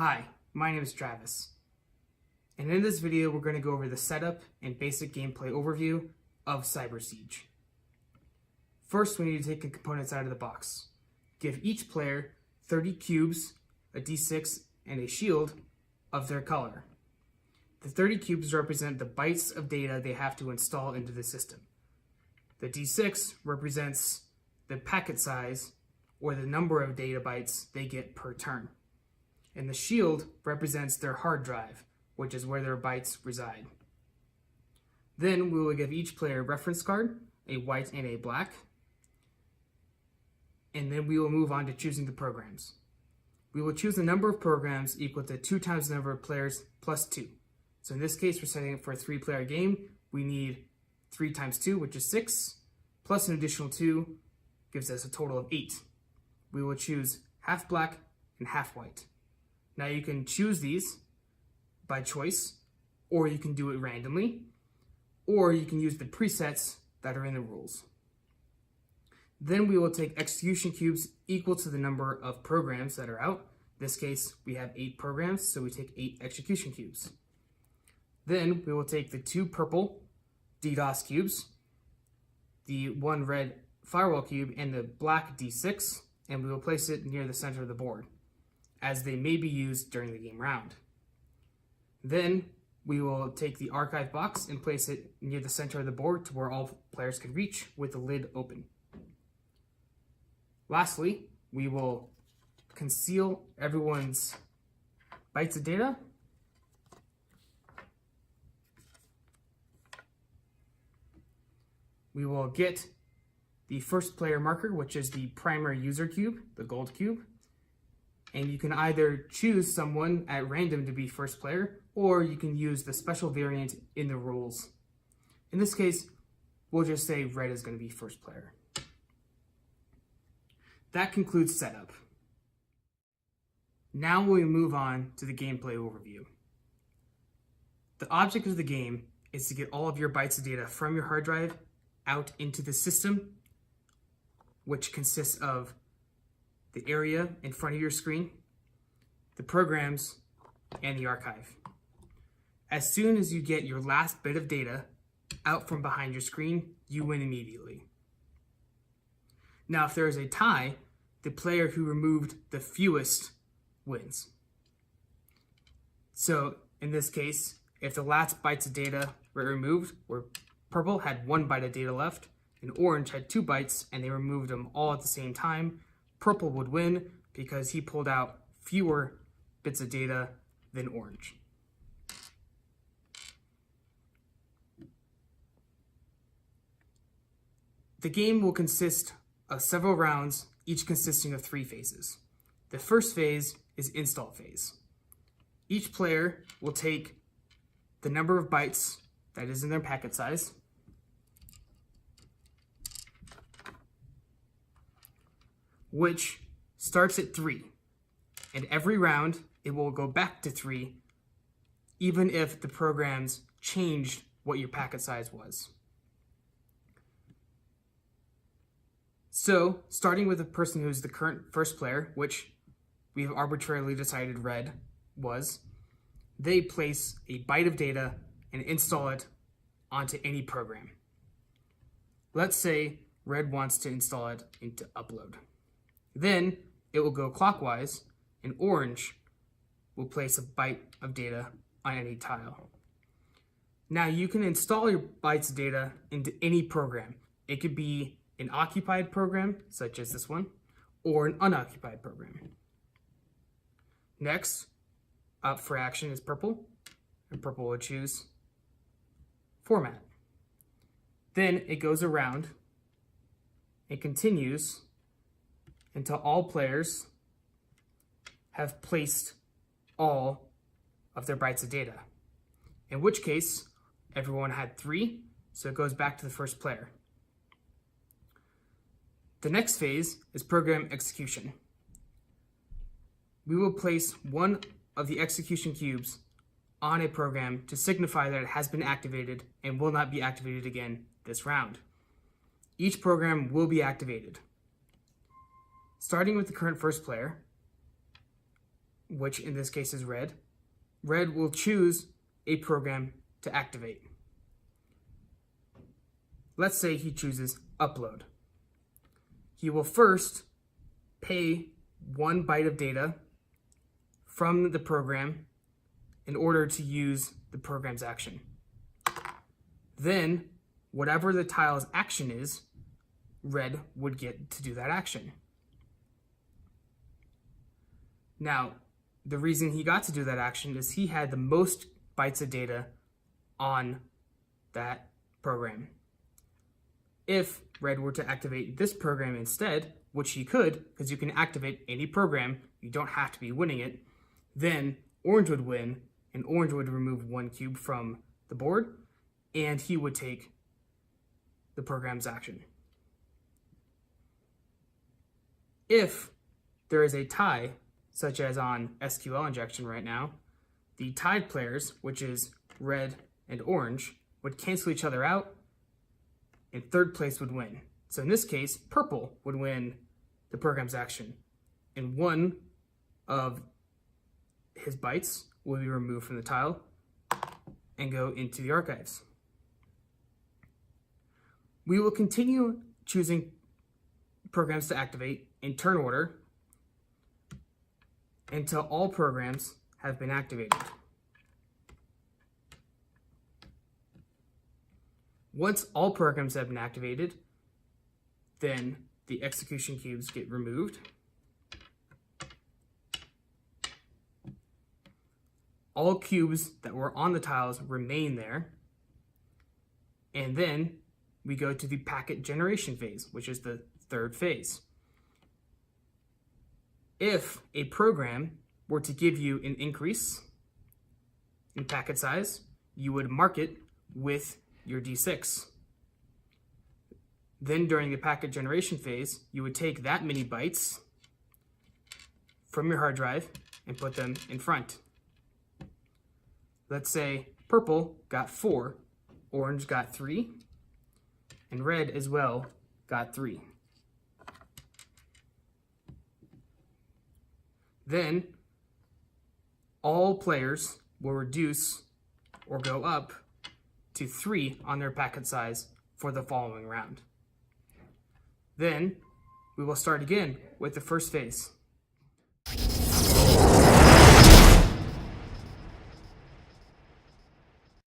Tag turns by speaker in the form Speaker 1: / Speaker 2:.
Speaker 1: Hi, my name is Travis, and in this video we're going to go over the setup and basic gameplay overview of Cyber Siege. First, we need to take the components out of the box. Give each player 30 cubes, a d6, and a shield of their color. The 30 cubes represent the bytes of data they have to install into the system. The d6 represents the packet size, or the number of data bytes they get per turn. And the shield represents their hard drive, which is where their bytes reside. Then we will give each player a reference card, a white and a black, and then we will move on to choosing the programs. We will choose the number of programs equal to 2 times the number of players plus 2. So in this case, we're setting it for a 3-player game. We need 3 times 2, which is 6, plus an additional 2 gives us a total of 8. We will choose half black and half white. Now you can choose these by choice, or you can do it randomly, or you can use the presets that are in the rules. Then we will take execution cubes equal to the number of programs that are out. In this case, we have 8 programs, so we take 8 execution cubes. Then we will take the 2 purple DDoS cubes, the 1 red firewall cube, and the black D6, and we will place it near the center of the board, as they may be used during the game round. Then we will take the archive box and place it near the center of the board to where all players can reach with the lid open. Lastly, we will conceal everyone's bytes of data. We will get the first player marker, which is the primary user cube, the gold cube. And you can either choose someone at random to be first player, or you can use the special variant in the rules. In this case, we'll just say red is going to be first player. That concludes setup. Now we move on to the gameplay overview. The object of the game is to get all of your bytes of data from your hard drive out into the system, which consists of the area in front of your screen, the programs, and the archive. As soon as you get your last bit of data out from behind your screen, you win immediately. Now, if there is a tie, the player who removed the fewest wins. So in this case, if the last bytes of data were removed, where purple had 1 byte of data left, and orange had 2 bytes, and they removed them all at the same time, purple would win because he pulled out fewer bits of data than orange. The game will consist of several rounds, each consisting of 3 phases. The first phase is install phase. Each player will take the number of bytes that is in their packet size, which starts at 3. And every round, it will go back to 3, even if the programs changed what your packet size was. So, starting with the person who's the current first player, which we have arbitrarily decided red was, they place a byte of data and install it onto any program. Let's say red wants to install it into upload. Then it will go clockwise, and orange will place a byte of data on any tile. Now you can install your bytes of data into any program. It could be an occupied program, such as this one, or an unoccupied program. Next, up for action is purple, and purple will choose format. Then it goes around and continues until all players have placed all of their bytes of data. In which case, everyone had 3, so it goes back to the first player. The next phase is program execution. We will place 1 of the execution cubes on a program to signify that it has been activated and will not be activated again this round. Each program will be activated. Starting with the current first player, which in this case is red, red will choose a program to activate. Let's say he chooses upload. He will first pay 1 byte of data from the program in order to use the program's action. Then, whatever the tile's action is, red would get to do that action. Now, the reason he got to do that action is he had the most bytes of data on that program. If red were to activate this program instead, which he could, because you can activate any program, you don't have to be winning it, then orange would win, and orange would remove 1 cube from the board, and he would take the program's action. If there is a tie, such as on SQL injection right now, the tied players, which is red and orange, would cancel each other out, and third place would win. So in this case, purple would win the program's action, and 1 of his bytes will be removed from the tile and go into the archives. We will continue choosing programs to activate in turn order until all programs have been activated. Once all programs have been activated, then the execution cubes get removed. All cubes that were on the tiles remain there. And then we go to the packet generation phase, which is the third phase. If a program were to give you an increase in packet size, you would mark it with your D6. Then during the packet generation phase, you would take that many bytes from your hard drive and put them in front. Let's say purple got 4, orange got 3, and red as well got 3. Then all players will reduce or go up to 3 on their packet size for the following round. Then we will start again with the first phase.